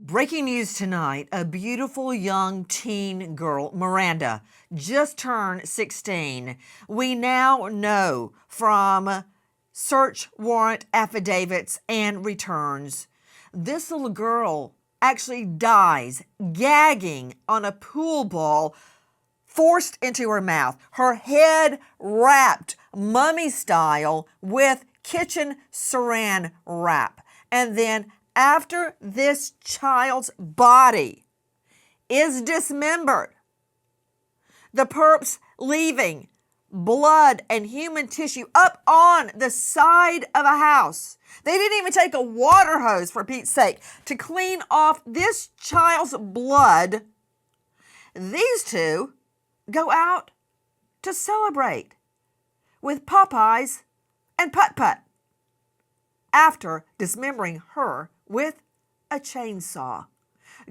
Breaking news tonight, a beautiful young teen girl, Miranda, just turned 16. We now know from search warrant affidavits and returns, this little girl actually dies gagging on a pool ball forced into her mouth, her head wrapped mummy style with kitchen saran wrap. And then after this child's body is dismembered, the perps leaving blood and human tissue up on the side of a house. They didn't even take a water hose, for Pete's sake, to clean off this child's blood. These two go out to celebrate with Popeyes and putt-putt after dismembering her with a chainsaw.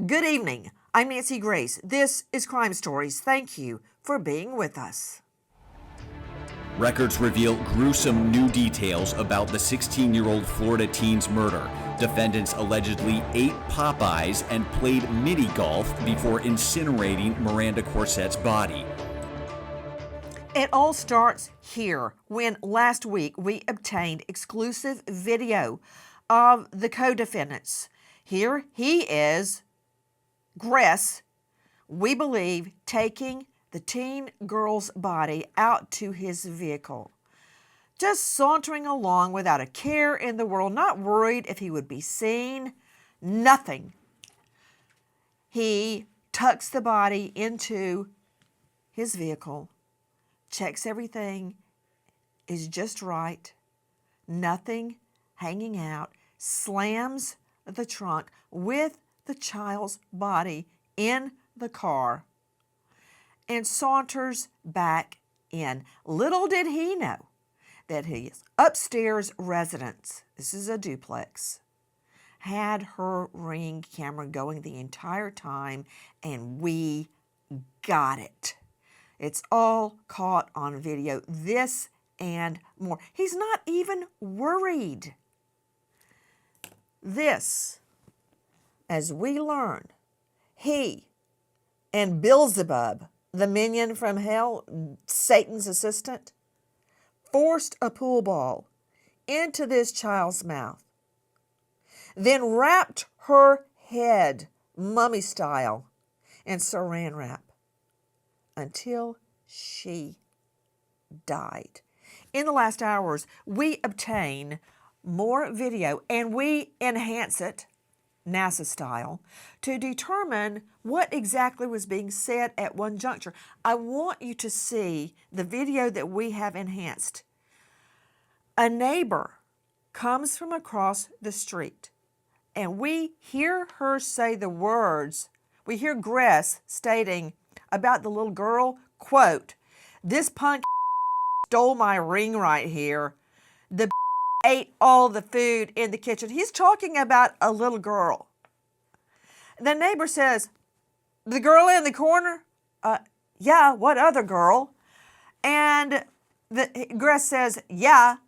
Good evening. I'm Nancy Grace. This is Crime Stories. Thank you for being with us. Records reveal gruesome new details about the 16-year-old Florida teen's murder. Defendants allegedly ate Popeyes and played mini-golf before incinerating Miranda Corsette's body. It all starts here when last week we obtained exclusive video of the co-defendants. Here he is, Gress, we believe, taking the teen girl's body out to his vehicle. Just sauntering along without a care in the world, not worried if he would be seen, nothing. He tucks the body into his vehicle, checks everything is just right, nothing hanging out, slams the trunk with the child's body in the car, and saunters back in. Little did he know that his upstairs residence, this is a duplex, had her Ring camera going the entire time, and we got it. It's all caught on video. This and more. He's not even worried. This, as we learn, he and Beelzebub, the minion from hell, Satan's assistant, forced a pool ball into this child's mouth, then wrapped her head, mummy style, in saran wrap until she died. In the last hours, we obtain more video and we enhance it, NASA style, to determine what exactly was being said at one juncture. I want you to see the video that we have enhanced. A neighbor comes from across the street, and we hear her say the words, we hear Gress stating about the little girl, quote, "This punk stole my ring right here. The ate all the food in the kitchen." He's talking about a little girl. The neighbor says, "The girl in the corner?" Yeah, what other girl? And Gress says, "Yeah."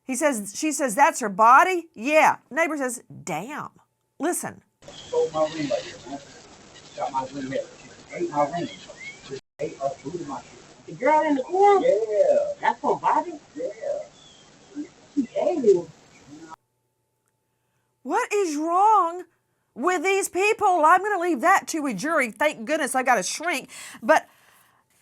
She says, "That's her body?" "Yeah." Neighbor says, "Damn." Listen. Stole my ring right here, man. Got my ring here. She ate my ring. She ate our food in my shit. The girl in the corner? Yeah. That's her body? Yeah. She ate it. What is wrong with these people? I'm going to leave that to a jury. Thank goodness I got a shrink. But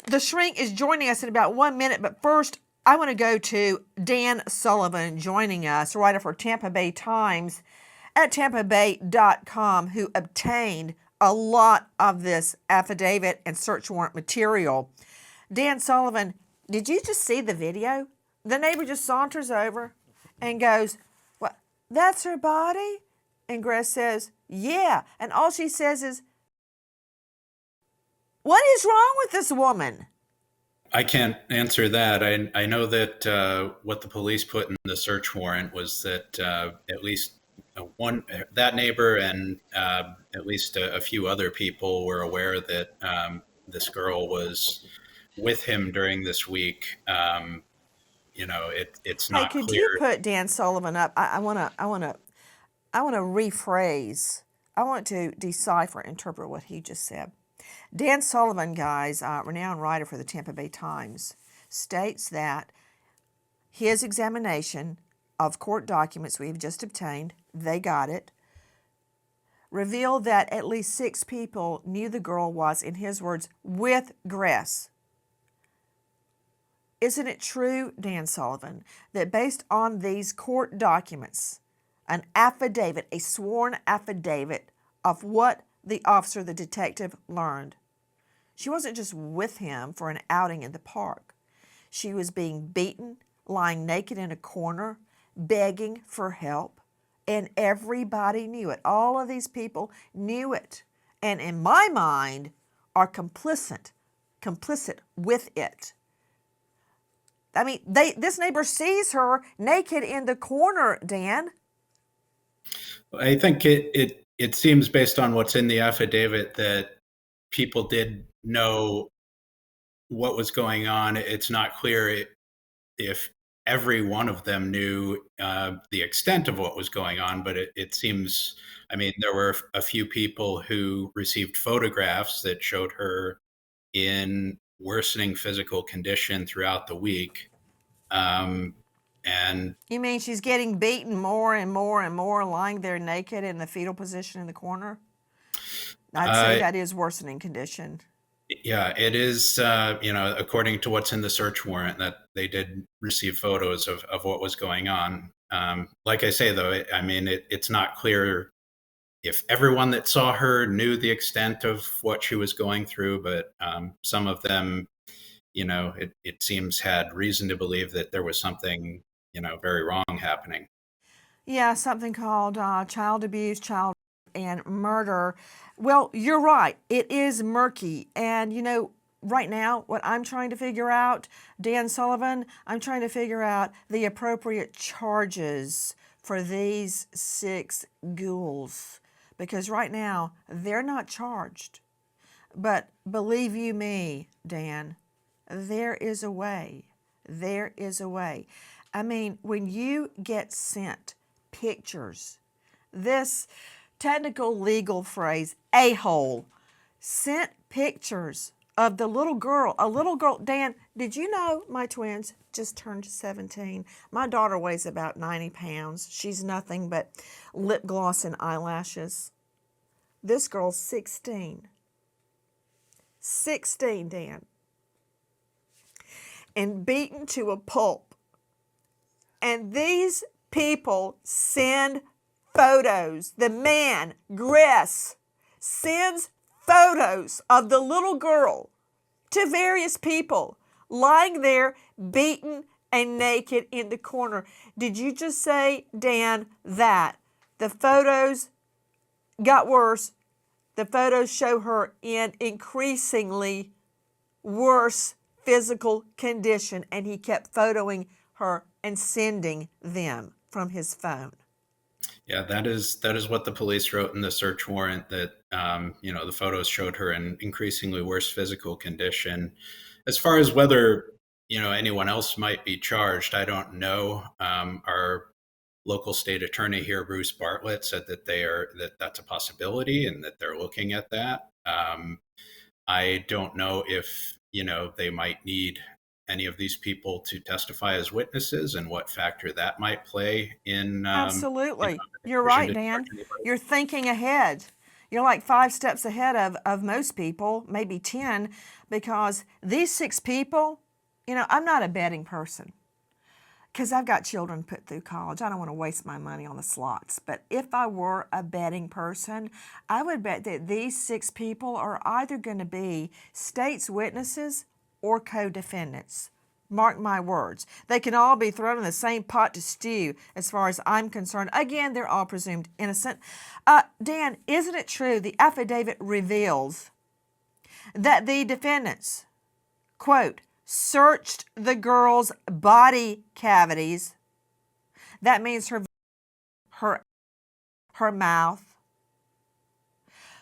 the shrink is joining us in about 1 minute. But first, I want to go to Dan Sullivan joining us, writer for Tampa Bay Times at tampabay.com, who obtained a lot of this affidavit and search warrant material. Dan Sullivan, did you just see the video? The neighbor just saunters over and goes, "What? That's her body?" And Gress says, "Yeah." And all she says is, "What is wrong with this woman?" I can't answer that. I know that what the police put in the search warrant was that at least that neighbor and at least a few other people were aware that this girl was with him during this week. It's not clear. Hey, could clear. you put Dan Sullivan up? I want to rephrase I want to decipher, interpret what he just said. Dan Sullivan, guys, renowned writer for the Tampa Bay Times, states that his examination of court documents we've just obtained, they got it, revealed that at least 6 people knew the girl was, in his words, with Gress. Isn't it true, Dan Sullivan, that based on these court documents, an affidavit, a sworn affidavit of what the officer, the detective, learned, she wasn't just with him for an outing in the park. She was being beaten, lying naked in a corner, begging for help, and everybody knew it. All of these people knew it, and in my mind, are complicit with it. I mean, this neighbor sees her naked in the corner, Dan. I think it seems based on what's in the affidavit that people did know what was going on. It's not clear if every one of them knew the extent of what was going on, but it seems, I mean, there were a few people who received photographs that showed her in worsening physical condition throughout the week. And You mean she's getting beaten more and more and more, lying there naked in the fetal position in the corner? I'd say that is worsening condition. yeah, it is, according to what's in the search warrant, that they did receive photos of what was going on. Like I say, though, it's not clear if everyone that saw her knew the extent of what she was going through, but some of them, it seems had reason to believe that there was something, very wrong happening. Yeah, something called child abuse, child and murder. Well, you're right. It is murky. And, right now, what I'm trying to figure out, Dan Sullivan, I'm trying to figure out the appropriate charges for these 6 ghouls. Because right now, they're not charged. But believe you me, Dan, there is a way. There is a way. I mean, when you get sent pictures, this technical legal phrase, a-hole, sent pictures of the little girl, a little girl. Dan, did you know my twins just turned 17? My daughter weighs about 90 pounds. She's nothing but lip gloss and eyelashes. This girl's 16. 16, Dan. And beaten to a pulp. And these people send photos. The man, Gress, sends photos of the little girl to various people lying there beaten and naked in the corner. Did you just say, Dan, that the photos got worse? The photos show her in increasingly worse physical condition, and he kept photoing her and sending them from his phone. Yeah, that is what the police wrote in the search warrant, that the photos showed her in increasingly worse physical condition. As far as whether anyone else might be charged, I don't know. Our local state attorney here, Bruce Bartlett, said that that's a possibility and that they're looking at that. I don't know if they might need any of these people to testify as witnesses and what factor that might play in. Absolutely. You're right, Dan. You're thinking ahead. You're like 5 steps ahead of most people, maybe 10, because these 6 people, I'm not a betting person because I've got children put through college. I don't want to waste my money on the slots. But if I were a betting person, I would bet that these 6 people are either going to be state's witnesses or co-defendants. Mark my words. They can all be thrown in the same pot to stew as far as I'm concerned. Again, they're all presumed innocent. Dan, isn't it true the affidavit reveals that the defendants, quote, searched the girl's body cavities? That means her mouth,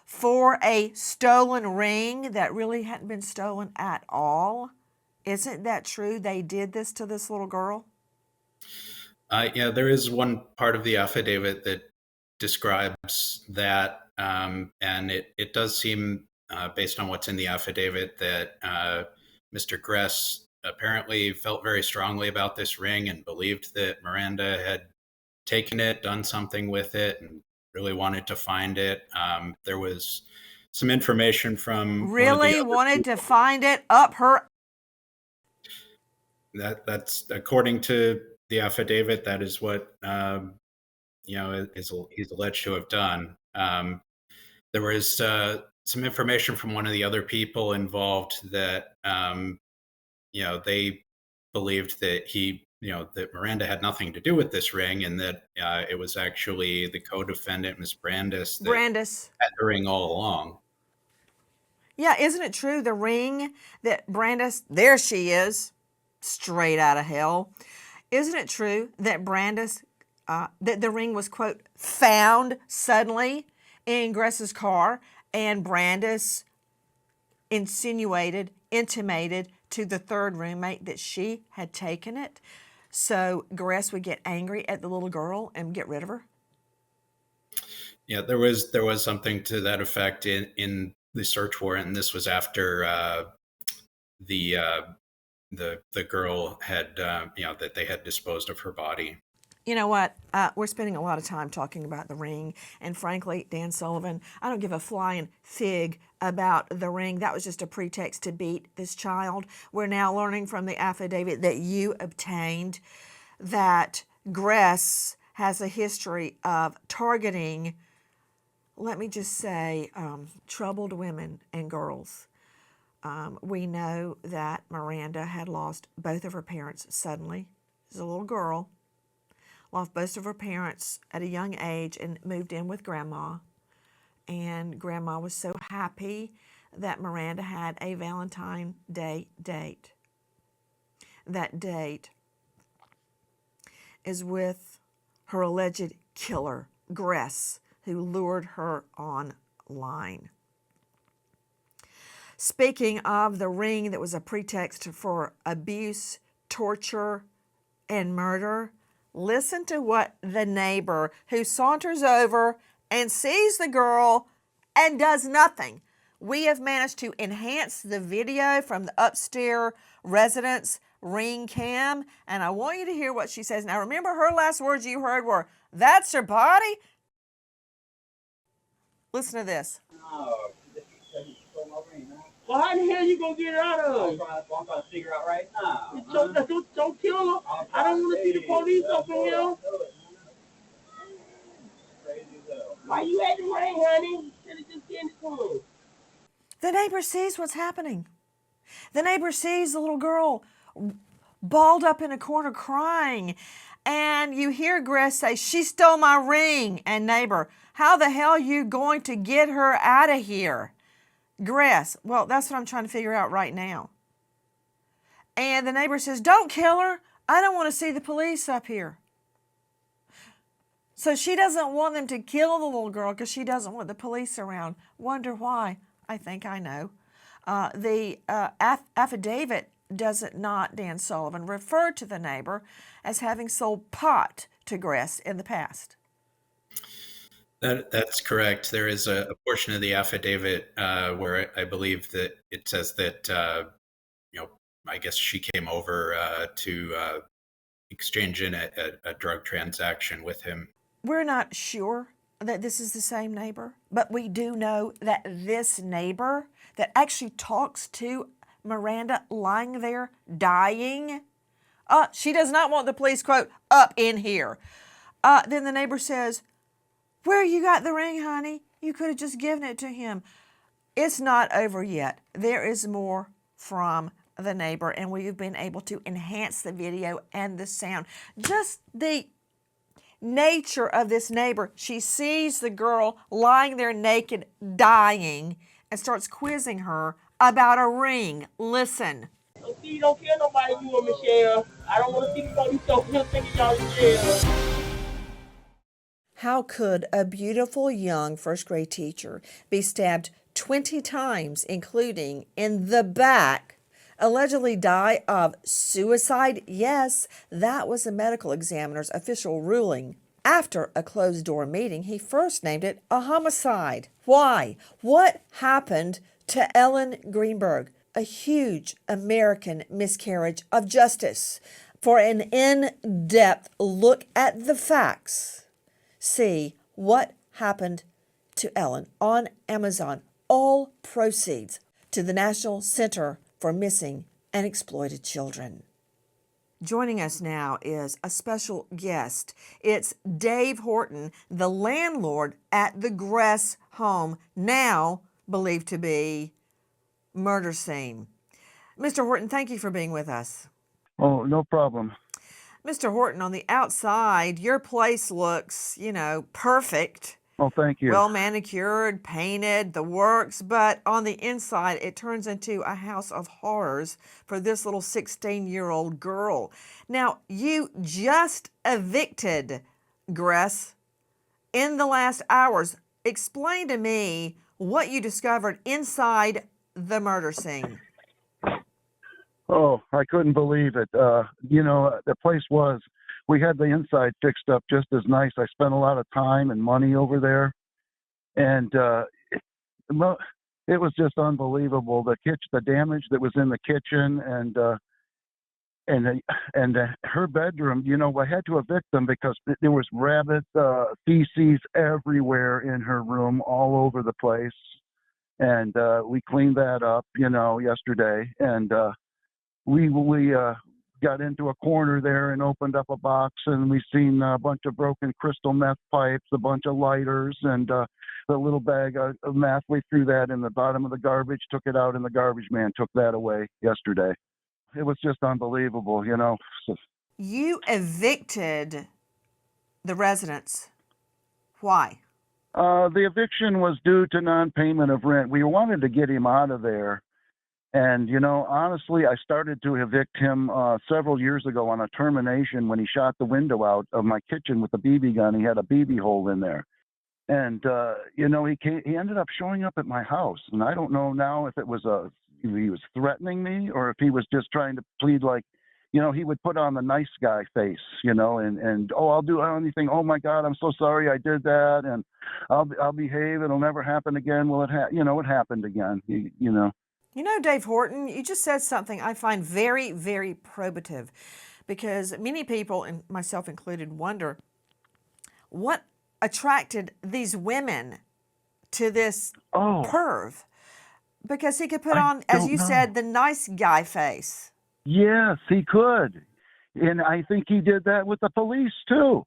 for a stolen ring that really hadn't been stolen at all. Isn't that true? They did this to this little girl? Yeah, there is one part of the affidavit that describes that And it does seem, based on what's in the affidavit, that Mr. Gress apparently felt very strongly about this ring and believed that Miranda had taken it, done something with it, and really wanted to find it. There was some information from one of the Really other wanted to people. find it up her. That's according to the affidavit. That is what he's alleged to have done. There was some information from one of the other people involved that they believed that that Miranda had nothing to do with this ring, and that it was actually the co-defendant, Ms. Brandis, that Brandis. had the ring all along. Yeah, isn't it true? The ring that Brandis, there she is, straight out of hell. Isn't it true that Brandis, that the ring was, quote, found suddenly in Gress's car, and Brandis intimated to the third roommate that she had taken it, so Gress would get angry at the little girl and get rid of her? Yeah, there was something to that effect in the search warrant, and this was after the girl had that they had disposed of her body. You know what? We're spending a lot of time talking about the ring, and frankly, Dan Sullivan, I don't give a flying fig about the ring. That was just a pretext to beat this child. We're now learning from the affidavit that you obtained that Gress has a history of targeting, let me just say, troubled women and girls. We know that Miranda had lost both of her parents suddenly. She's a little girl. Lost both of her parents at a young age and moved in with Grandma. And Grandma was so happy that Miranda had a Valentine's Day date. That date is with her alleged killer, Gress, who lured her online. Speaking of the ring that was a pretext for abuse, torture, and murder, listen to what the neighbor who saunters over and sees the girl and does nothing. We have managed to enhance the video from the upstairs residence ring cam, and I want you to hear what she says. Now, remember, her last words you heard were, "That's her body?" Listen to this. No, you stole my ring, huh? Well, how the hell you gonna get it out of her? I'm trying to figure out right now. Don't kill her. I don't want to see the police up in here. Why you at the ring, honey? Instead of just getting it to her. The neighbor sees what's happening. The neighbor sees the little girl balled up in a corner crying. And you hear Gress say, "She stole my ring." And neighbor, "How the hell are you going to get her out of here?" Gress, "Well, that's what I'm trying to figure out right now." And the neighbor says, "Don't kill her. I don't want to see the police up here." So she doesn't want them to kill the little girl because she doesn't want the police around. Wonder why? I think I know. The affidavit does it not, Dan Sullivan, refer to the neighbor as having sold pot to Gress in the past. That's correct. There is a portion of the affidavit where I believe that it says that I guess she came over to exchange in a drug transaction with him. We're not sure that this is the same neighbor, but we do know that this neighbor that actually talks to Miranda lying there dying, she does not want the police, quote, up in here. Then the neighbor says, "Where you got the ring, honey? You could have just given it to him." It's not over yet. There is more from the neighbor, and we've been able to enhance the video and the sound. Just the nature of this neighbor. She sees the girl lying there naked, dying, and starts quizzing her about a ring. Listen. You don't kill nobody, you and Michelle. I don't want to see the police so he'll take y'all to jail. How could a beautiful young first grade teacher be stabbed 20 times, including in the back, allegedly die of suicide? Yes, that was the medical examiner's official ruling After a closed-door meeting, he first named it a homicide. Why? What happened to Ellen Greenberg? A huge American miscarriage of justice. For an in-depth look at the facts, see What Happened to Ellen on Amazon. All proceeds to the National Center for Missing and Exploited Children. Joining us now is a special guest. It's Dave Horton, the landlord at the Gress home, now believed to be murder scene. Mr. Horton, thank you for being with us. Oh, no problem. Mr. Horton, on the outside, your place looks, perfect. Oh, thank you. Well manicured, painted, the works, but on the inside, it turns into a house of horrors for this little 16-year-old girl. Now, you just evicted Gress in the last hours. Explain to me what you discovered inside the murder scene. Oh, I couldn't believe it. The place we had the inside fixed up just as nice. I spent a lot of time and money over there. And it was just unbelievable. The damage that was in the kitchen and her bedroom, I had to evict them because there was rabbit feces everywhere in her room, all over the place. And we cleaned that up, yesterday. And we got into a corner there and opened up a box, and we seen a bunch of broken crystal meth pipes, a bunch of lighters, and the little bag of meth. We threw that in the bottom of the garbage, took it out, and the garbage man took that away yesterday. It was just unbelievable, So, You evicted the residents. Why? the eviction was due to non-payment of rent. We wanted to get him out of there. And, honestly, I started to evict him several years ago on a termination when he shot the window out of my kitchen with a BB gun. He had a BB hole in there. And, he ended up showing up at my house. And I don't know now if it was if he was threatening me or if he was just trying to plead like, he would put on the nice guy face, I'll do anything. Oh, my God, I'm so sorry I did that. And I'll behave. It'll never happen again. Well, it happened again, Dave Horton, you just said something I find very, very probative, because many people, and myself included, wonder what attracted these women to this perv, because he could put on, as you said, the nice guy face. Yes, he could. And I think he did that with the police too.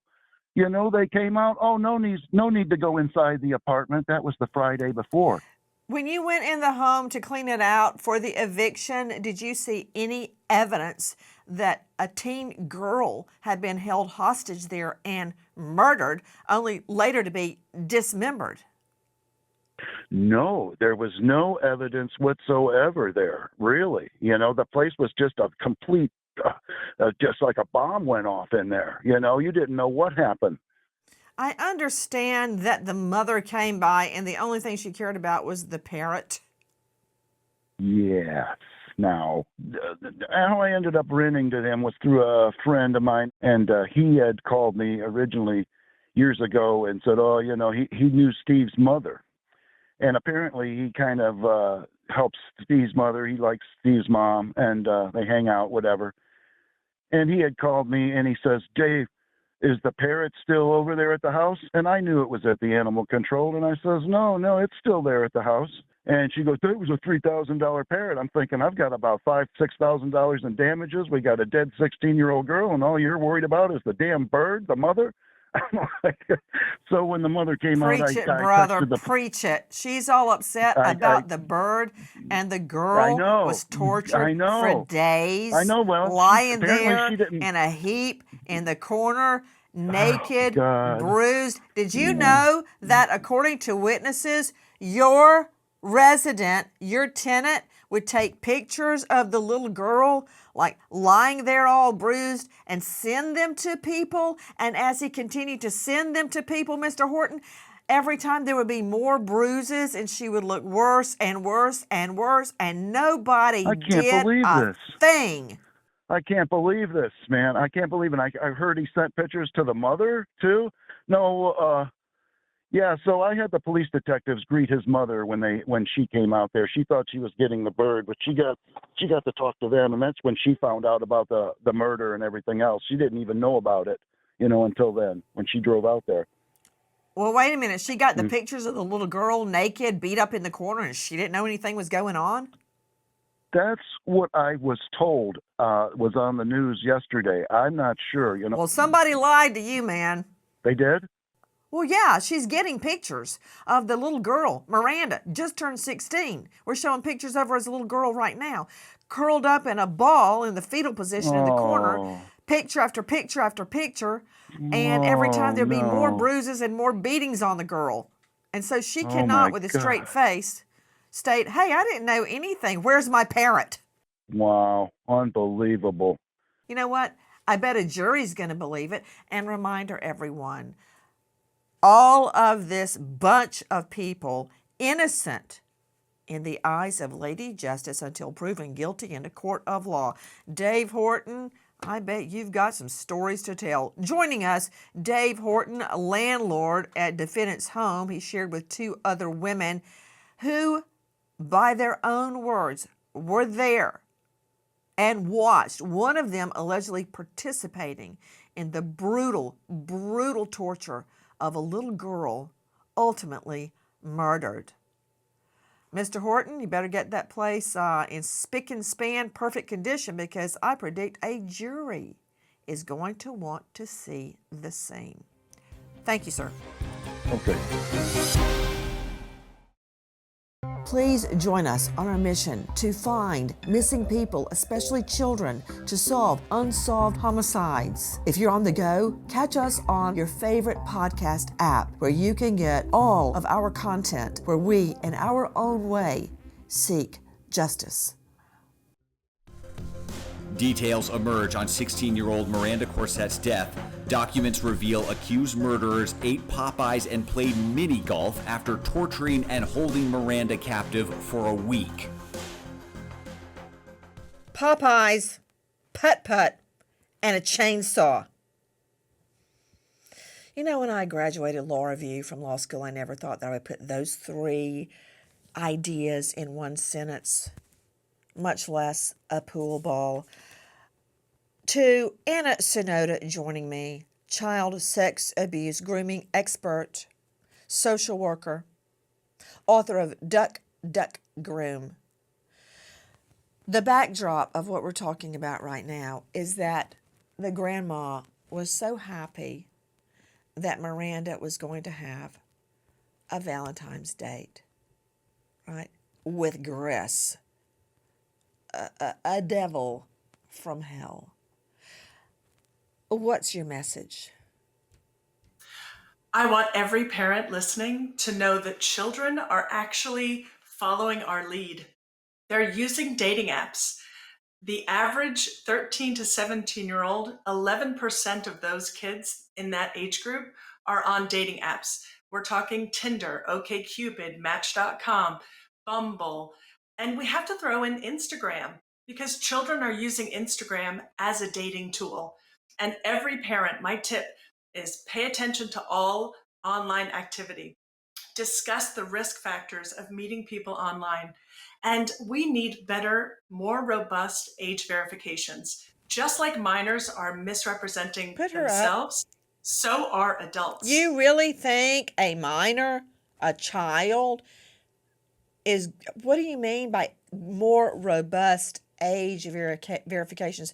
They came out, no need to go inside the apartment. That was the Friday before. When you went in the home to clean it out for the eviction, did you see any evidence that a teen girl had been held hostage there and murdered, only later to be dismembered? No, there was no evidence whatsoever there, really. The place was just a complete, just like a bomb went off in there. You didn't know what happened. I understand that the mother came by and the only thing she cared about was the parrot. Yes. Now, how I ended up renting to him was through a friend of mine, and he had called me originally years ago and said, he knew Steve's mother. And apparently he kind of helps Steve's mother. He likes Steve's mom, and they hang out, whatever. And he had called me, and he says, Dave, is the parrot still over there at the house? And I knew it was at the animal control. And I says, no, it's still there at the house. And she goes, it was a $3,000 parrot. I'm thinking, I've got about $6,000 in damages. We got a dead 16-year-old girl, and all you're worried about is the damn bird, the mother. So when the mother came out, Preach it, brother, preach it. She's all upset about the bird, and the girl was tortured for days. I know, well, lying there in a heap in the corner, naked, bruised. Did you know that according to witnesses, your resident, your tenant, would take pictures of the little girl like lying there all bruised and send them to people? And as he continued to send them to people, Mr. Horton, every time there would be more bruises and she would look worse and worse and worse, and nobody did a thing. I can't believe this, man. I can't believe it. I heard he sent pictures to the mother too. No, yeah, so I had the police detectives greet his mother when she came out there. She thought she was getting the bird, but she got to talk to them, and that's when she found out about the murder and everything else. She didn't even know about it, until then, when she drove out there. Well, wait a minute. She got the pictures of the little girl naked, beat up in the corner, and she didn't know anything was going on? That's what I was told was on the news yesterday. I'm not sure, Well, somebody lied to you, man. They did? Well, yeah, she's getting pictures of the little girl, Miranda, just turned 16. We're showing pictures of her as a little girl right now, curled up in a ball in the fetal position in the corner, picture after picture after picture, and every time there'll be more bruises and more beatings on the girl. And so she cannot, with a straight face, state, hey, I didn't know anything. Where's my parent? Wow, unbelievable. You know what? I bet a jury's going to believe it. And reminder, everyone, all of this bunch of people innocent in the eyes of Lady Justice until proven guilty in a court of law. Dave Horton, I bet you've got some stories to tell. Joining us, Dave Horton, landlord at defendant's home. He shared with two other women who, by their own words, were there and watched one of them allegedly participating in the brutal, brutal torture of a little girl ultimately murdered. Mr. Horton, you better get that place in spick and span perfect condition, because I predict a jury is going to want to see the scene. Thank you, sir. Okay. Please join us on our mission to find missing people, especially children, to solve unsolved homicides. If you're on the go, catch us on your favorite podcast app, where you can get all of our content, where we, in our own way, seek justice. Details emerge on 16-year-old Miranda Corsette's death. Documents reveal accused murderers ate Popeyes and played mini golf after torturing and holding Miranda captive for a week. Popeyes, putt-putt, and a chainsaw. You know, when I graduated law review from law school, I never thought that I would put those three ideas in one sentence, much less a pool ball. To Anna Sonoda joining me, child sex abuse grooming expert, social worker, author of Duck, Duck, Groom. The backdrop of what we're talking about right now is that the grandma was so happy that Miranda was going to have a Valentine's date, right, with Gress, a devil from hell. What's your message? I want every parent listening to know that children are actually following our lead. They're using dating apps. The average 13 to 17-year-old, 11% of those kids in that age group are on dating apps. We're talking Tinder, OkCupid, Match.com, Bumble, and we have to throw in Instagram, because children are using Instagram as a dating tool. And every parent, my tip is pay attention to all online activity. Discuss the risk factors of meeting people online. And we need better, more robust age verifications. Just like minors are misrepresenting themselves, so are adults. You really think a minor, a child, is, what do you mean by more robust age verifications?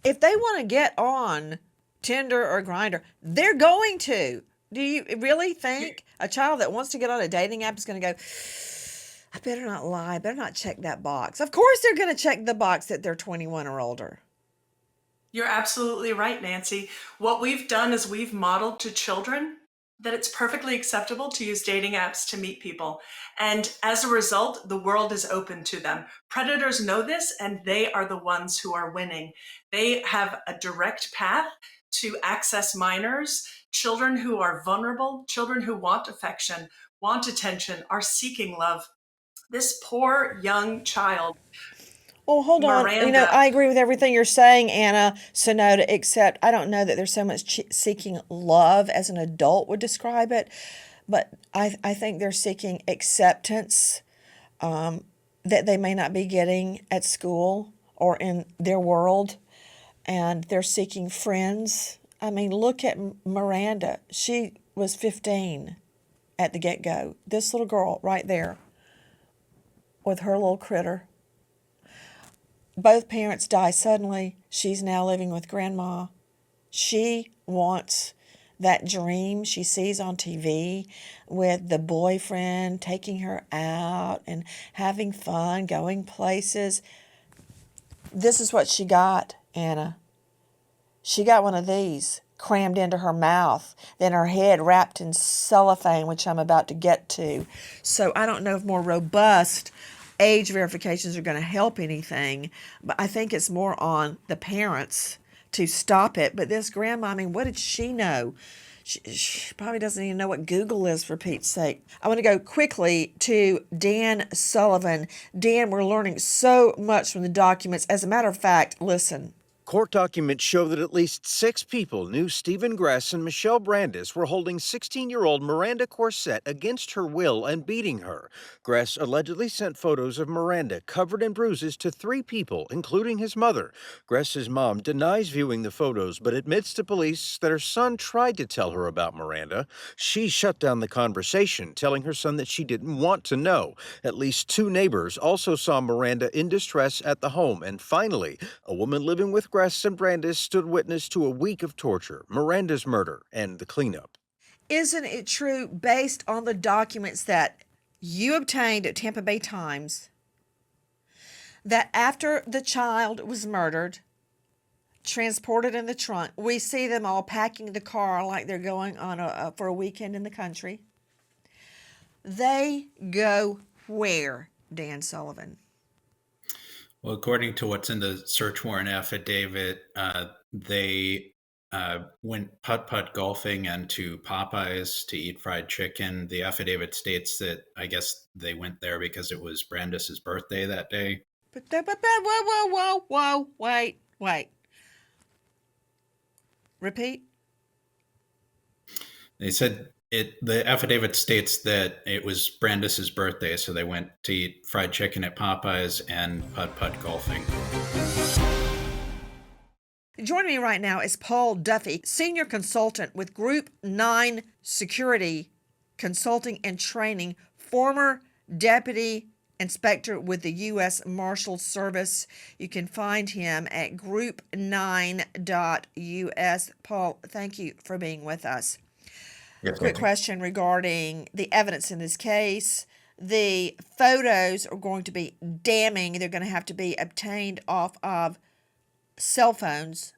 If they want to get on Tinder or Grindr, they're going to. Do you really think a child that wants to get on a dating app is going to go, I better not lie, I better not check that box? Of course they're going to check the box that they're 21 or older. You're absolutely right, Nancy. What we've done is we've modeled to children that it's perfectly acceptable to use dating apps to meet people. And as a result, the world is open to them. Predators know this, and they are the ones who are winning. They have a direct path to access minors, children who are vulnerable, children who want affection, want attention, are seeking love. This poor young child Well, hold on. Miranda. I agree with everything you're saying, Anna Sonoda, except I don't know that there's so much seeking love as an adult would describe it, but I think they're seeking acceptance that they may not be getting at school or in their world, and they're seeking friends. I mean, look at Miranda. She was 15 at the get-go. This little girl right there with her little critter. Both parents die suddenly. She's now living with grandma. She wants that dream she sees on TV with the boyfriend taking her out and having fun, going places. This is what she got, Anna. She got one of these crammed into her mouth, then her head wrapped in cellophane, which I'm about to get to. So I don't know if more robust age verifications are going to help anything, but I think it's more on the parents to stop it. But this grandma, I mean, what did she know? She probably doesn't even know what Google is, for Pete's sake. I want to go quickly to Dan Sullivan. Dan, we're learning so much from the documents. As a matter of fact, listen. Court documents show that at least 6 people knew Steven Gress and Michelle Brandis were holding 16-year-old Miranda Corsette against her will and beating her. Gress allegedly sent photos of Miranda covered in bruises to 3 people, including his mother. Gress's mom denies viewing the photos, but admits to police that her son tried to tell her about Miranda. She shut down the conversation, telling her son that she didn't want to know. At least 2 neighbors also saw Miranda in distress at the home. And finally, a woman living with Gress and Brandis stood witness to a week of torture, Miranda's murder, and the cleanup. Isn't it true, based on the documents that you obtained at Tampa Bay Times, that after the child was murdered, transported in the trunk, we see them all packing the car like they're going on for a weekend in the country? They go where, Dan Sullivan? Well, according to what's in the search warrant affidavit, they went putt-putt golfing and to Popeyes to eat fried chicken. The affidavit states that I guess they went there because it was Brandis's birthday that day. But whoa, wait. Repeat. They said the affidavit states that it was Brandis's birthday, so they went to eat fried chicken at Popeyes and putt-putt golfing. Joining me right now is Paul Duffy, senior consultant with Group 9 Security Consulting and Training, former deputy inspector with the U.S. Marshal Service. You can find him at group9.us. Paul, thank you for being with us. Yes, Quick question regarding the evidence in this case. The photos are going to be damning. They're going to have to be obtained off of cell phones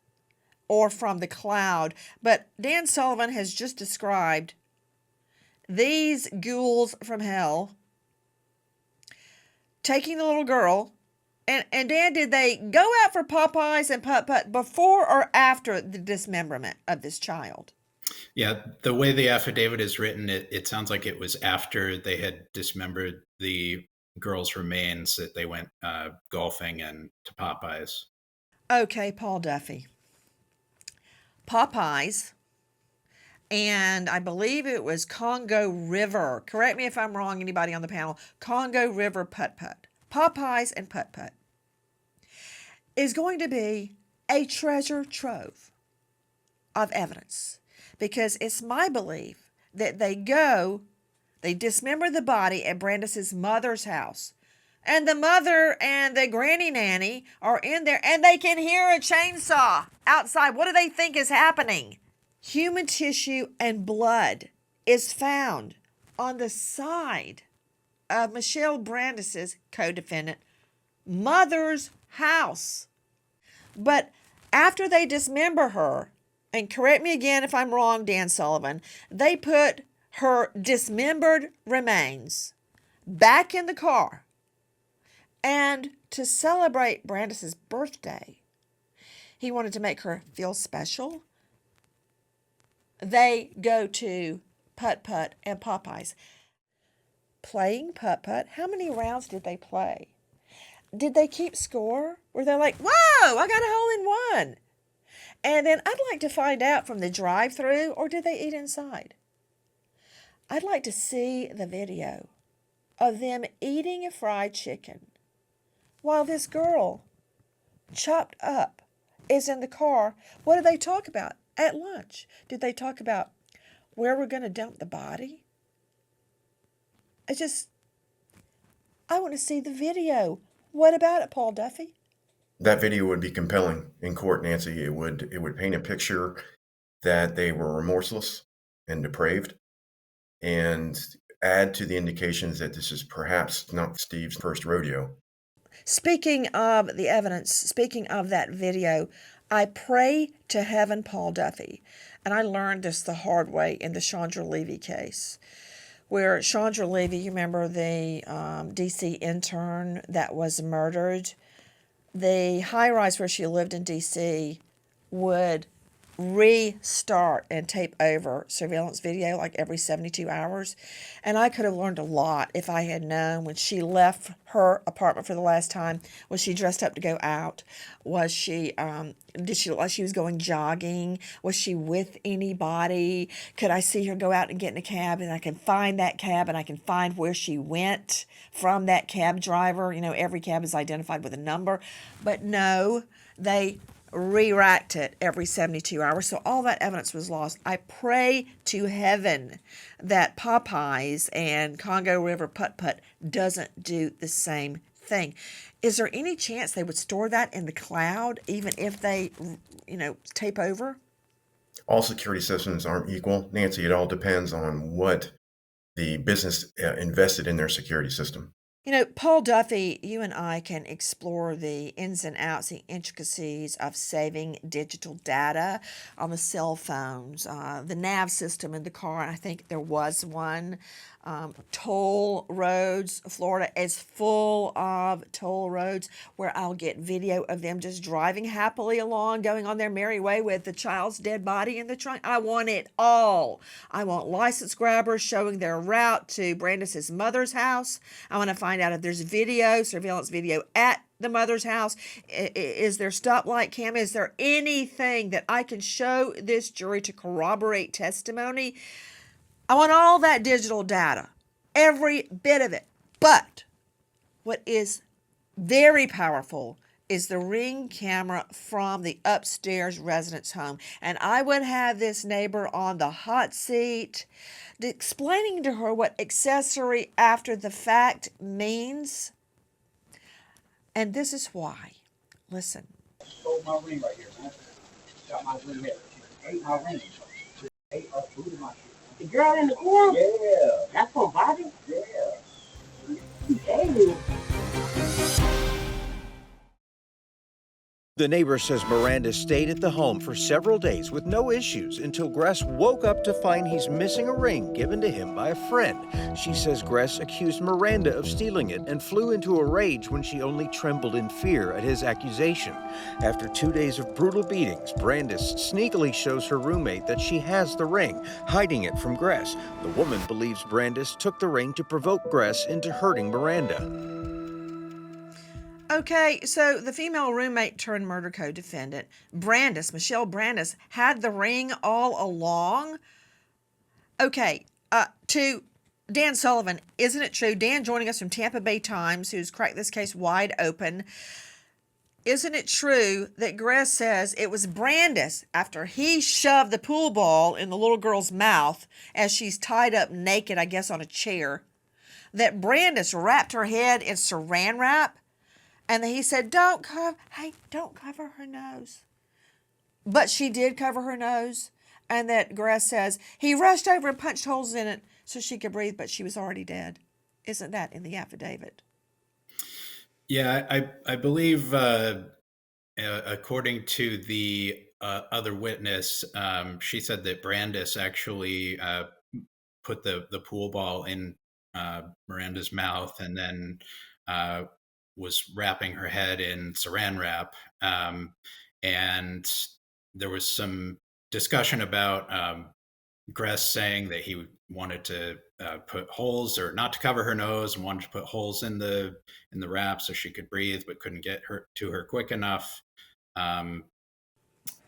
or from the cloud. But Dan Sullivan has just described these ghouls from hell taking the little girl. And Dan, did they go out for Popeyes and putt-putt before or after the dismemberment of this child? Yeah, the way the affidavit is written, it sounds like it was after they had dismembered the girl's remains that they went golfing and to Popeyes. Okay, Paul Duffy. Popeyes, and I believe it was Congo River. Correct me if I'm wrong, anybody on the panel. Congo River putt-putt. Popeyes and putt-putt is going to be a treasure trove of evidence, because it's my belief that they dismember the body at Brandis's mother's house, and the mother and the granny nanny are in there, and they can hear a chainsaw outside. What do they think is happening? Human tissue and blood is found on the side of Michelle Brandis's co-defendant mother's house. But after they dismember her, and correct me again if I'm wrong, Dan Sullivan, they put her dismembered remains back in the car. And to celebrate Brandis's birthday, he wanted to make her feel special. They go to putt-putt and Popeyes. Playing putt-putt, how many rounds did they play? did they keep score? Were they like, whoa, I got a hole in one? And then I'd like to find out from the drive-through, or did they eat inside? I'd like to see the video of them eating a fried chicken while this girl, chopped up, is in the car. What did they talk about at lunch? Did they talk about where we're going to dump the body? I want to see the video. What about it, Paul Duffy? That video would be compelling in court, Nancy. It would paint a picture that they were remorseless and depraved, and add to the indications that this is perhaps not Steve's first rodeo. Speaking of the evidence, speaking of that video, I pray to heaven, Paul Duffy, and I learned this the hard way in the Chandra Levy case, where Chandra Levy, you remember the D.C. intern that was murdered, the high-rise where she lived in D.C. would restart and tape over surveillance video like every 72 hours. And I could have learned a lot if I had known when she left her apartment for the last time. Was she dressed up to go out? Was she, did she look like she was going jogging? Was she with anybody? Could I see her go out and get in a cab, and I can find that cab, and I can find where she went from that cab driver? You know, every cab is identified with a number. But no, they re-racked it every 72 hours, so all that evidence was lost. I pray to heaven that Popeyes and Congo River Putt Putt doesn't do the same thing. Is there any chance they would store that in the cloud, even if they, tape over? All security systems aren't equal, Nancy. It all depends on what the business invested in their security system. Paul Duffy, you and I can explore the ins and outs, the intricacies of saving digital data on the cell phones, the nav system in the car, and I think there was one. Toll roads. Florida is full of toll roads where I'll get video of them just driving happily along, going on their merry way with the child's dead body in the trunk. I want it all. I want license grabbers showing their route to Brandis's mother's house. I want to find out if there's surveillance video at the mother's house. Is there stoplight cam? Is there anything that I can show this jury to corroborate testimony? I want all that digital data, every bit of it. But what is very powerful is the Ring camera from the upstairs residence home. And I would have this neighbor on the hot seat explaining to her what accessory after the fact means. And this is why. Listen. Stole my ring right here, man. Got my ring here. Ate my ring. Ate a food in my shit. The girl in the corner? Yeah. That's from Bobby? Yeah. Hey. The neighbor says Miranda stayed at the home for several days with no issues until Gress woke up to find he's missing a ring given to him by a friend. She says Gress accused Miranda of stealing it and flew into a rage when she only trembled in fear at his accusation. After 2 days of brutal beatings, Brandis sneakily shows her roommate that she has the ring, hiding it from Gress. The woman believes Brandis took the ring to provoke Gress into hurting Miranda. Okay, so the female roommate turned murder co-defendant, Michelle Brandis, had the ring all along. Okay, to Dan Sullivan, isn't it true? Dan joining us from Tampa Bay Times, who's cracked this case wide open. Isn't it true that Gress says it was Brandis, after he shoved the pool ball in the little girl's mouth as she's tied up naked, I guess, on a chair, that Brandis wrapped her head in saran wrap? And he said, don't cover her nose. But she did cover her nose. And that Gress says, he rushed over and punched holes in it so she could breathe, but she was already dead. Isn't that in the affidavit? Yeah, I believe, according to the other witness, she said that Brandis actually put the pool ball in Miranda's mouth and then was wrapping her head in saran wrap. And there was some discussion about Gress saying that he wanted to put holes, or not to cover her nose, and wanted to put holes in the wrap so she could breathe, but couldn't get her to her quick enough.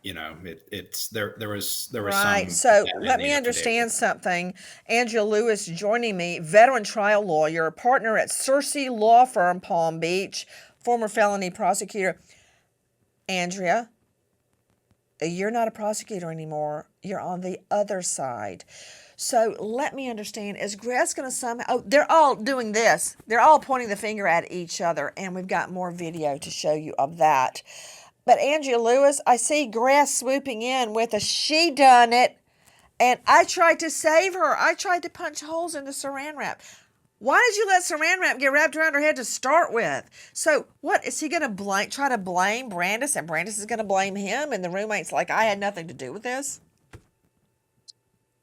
It's there was Right. some So that in let me the up-to-date understand something. Andrea Lewis joining me, veteran trial lawyer, partner at Cersei Law Firm, Palm Beach, former felony prosecutor. Andrea, you're not a prosecutor anymore. You're on the other side. So let me understand, is Gress going to somehow, oh, they're all doing this. They're all pointing the finger at each other, and we've got more video to show you of that. But Andrea Lewis, I see Gress swooping in with a she done it, and I tried to save her. I tried to punch holes in the saran wrap. Why did you let saran wrap get wrapped around her head to start with? So what is he going to try to blame Brandis, and Brandis is going to blame him, and the roommate's like, I had nothing to do with this?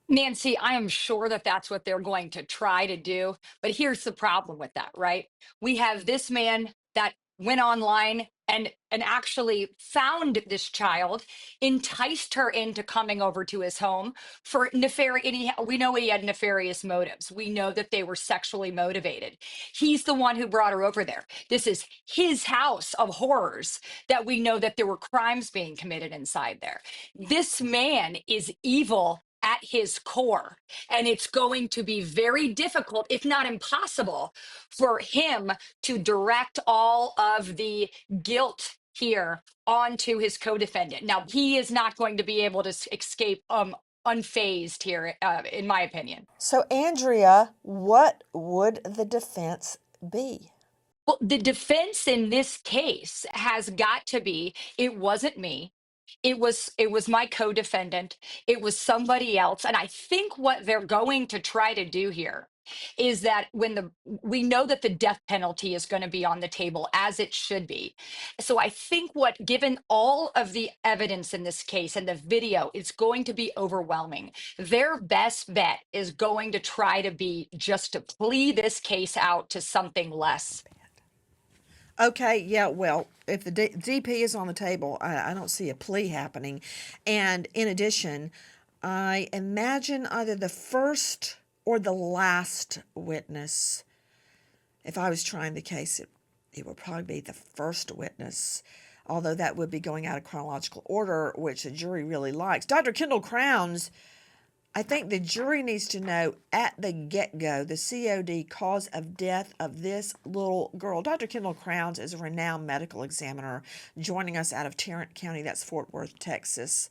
Nancy, I am sure that that's what they're going to try to do. But here's the problem with that, right? We have this man that went online and actually found this child, enticed her into coming over to his home for nefarious. We know he had nefarious motives. We know that they were sexually motivated. He's the one who brought her over there. This is his house of horrors that we know that there were crimes being committed inside there. This man is evil at his core. And it's going to be very difficult, if not impossible, for him to direct all of the guilt here onto his co-defendant. Now, he is not going to be able to escape unfazed here, in my opinion. So, Andrea, what would the defense be? Well, the defense in this case has got to be, it wasn't me. It was my co-defendant. It was somebody else. And I think what they're going to try to do here is that we know that the death penalty is going to be on the table, as it should be. So I think given all of the evidence in this case and the video, it's going to be overwhelming. Their best bet is going to try to be just to plea this case out to something less. Okay, yeah, well, if the DP is on the table, I don't see a plea happening. And in addition, I imagine either the first or the last witness, if I was trying the case, it would probably be the first witness, although that would be going out of chronological order, which the jury really likes. Dr. Kendall Crowns, I think the jury needs to know at the get-go the COD, cause of death of this little girl. Dr. Kendall Crowns is a renowned medical examiner joining us out of Tarrant County, that's Fort Worth, Texas.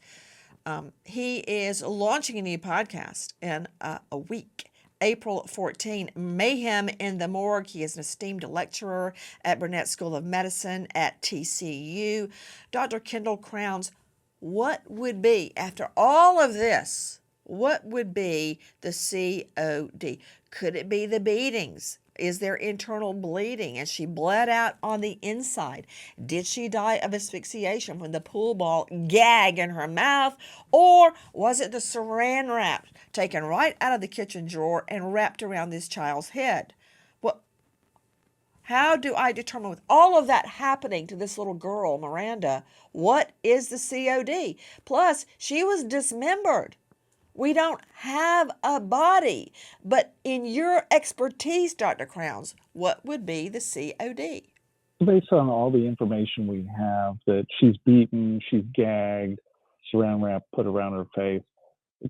He is launching a new podcast in a week. April 14, Mayhem in the Morgue. He is an esteemed lecturer at Burnett School of Medicine at TCU. Dr. Kendall Crowns, what would be, after all of this, what would be the COD? Could it be the beatings? Is there internal bleeding? And she bled out on the inside? Did she die of asphyxiation from the pool ball gag in her mouth? Or was it the saran wrap taken right out of the kitchen drawer and wrapped around this child's head? Well, how do I determine, with all of that happening to this little girl, Miranda, what is the COD? Plus, she was dismembered. We don't have a body. But in your expertise, Dr. Crowns, what would be the COD? Based on all the information we have, that she's beaten, she's gagged, saran wrap put around her face,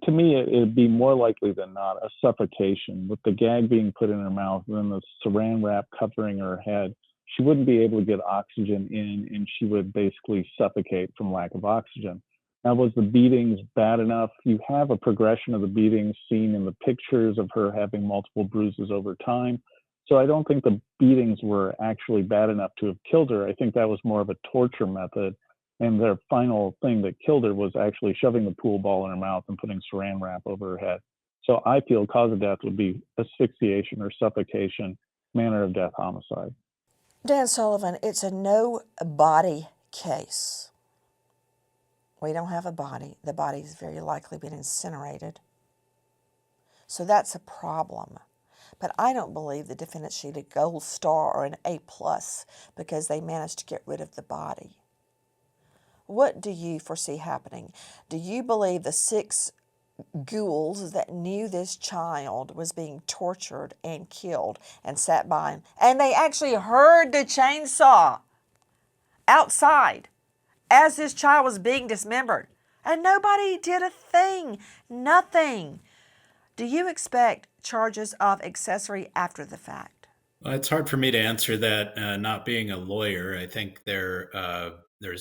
to me, it'd be more likely than not a suffocation. With the gag being put in her mouth and then the saran wrap covering her head, she wouldn't be able to get oxygen in, and she would basically suffocate from lack of oxygen. Now, was the beatings bad enough? You have a progression of the beatings seen in the pictures of her having multiple bruises over time. So I don't think the beatings were actually bad enough to have killed her. I think that was more of a torture method. And their final thing that killed her was actually shoving the pool ball in her mouth and putting saran wrap over her head. So I feel cause of death would be asphyxiation or suffocation, manner of death, homicide. Dan Sullivan, it's a no body case. We don't have a body. The body's very likely been incinerated. So that's a problem. But I don't believe the defendant should get a gold star or an A+ because they managed to get rid of the body. What do you foresee happening? Do you believe the 6 ghouls that knew this child was being tortured and killed and sat by him. And they actually heard the chainsaw outside as this child was being dismembered. And nobody did a thing. Nothing. Do you expect charges of accessory after the fact? Well, it's hard for me to answer that. Not being a lawyer, I think there's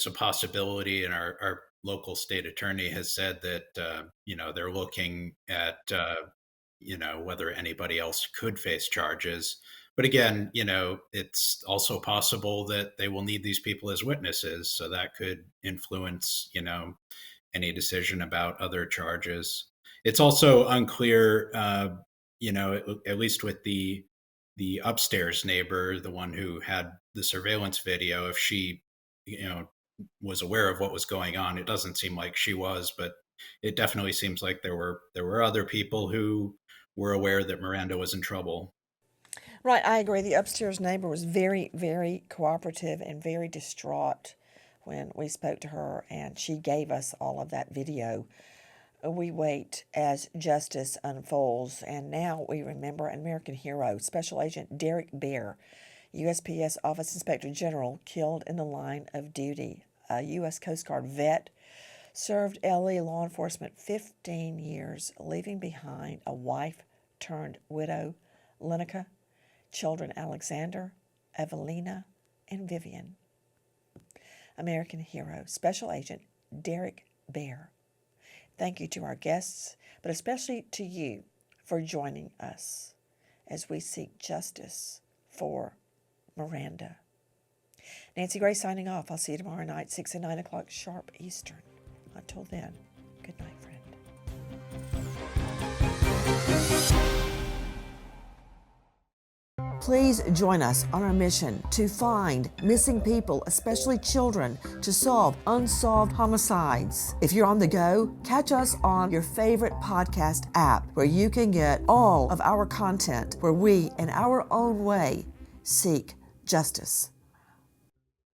a possibility, and our local state attorney has said that they're looking at whether anybody else could face charges. But again, it's also possible that they will need these people as witnesses, so that could influence any decision about other charges. It's also unclear, at least with the upstairs neighbor, the one who had the surveillance video, if she, was aware of what was going on. It doesn't seem like she was, but it definitely seems like there were other people who were aware that Miranda was in trouble. Right, I agree. The upstairs neighbor was very, very cooperative and very distraught when we spoke to her, and she gave us all of that video. We wait as justice unfolds, and now we remember an American hero, Special Agent Derek Bear, USPS Office Inspector General, killed in the line of duty. A U.S. Coast Guard vet, served LA law enforcement 15 years, leaving behind a wife-turned-widow, Lenica, children Alexander, Evelina, and Vivian. American hero, Special Agent Derek Bear. Thank you to our guests, but especially to you for joining us as we seek justice for Miranda. Nancy Gray signing off. I'll see you tomorrow night, 6 and 9 o'clock sharp Eastern. Until then, good night, friend. Please join us on our mission to find missing people, especially children, to solve unsolved homicides. If you're on the go, catch us on your favorite podcast app where you can get all of our content where we, in our own way, seek justice.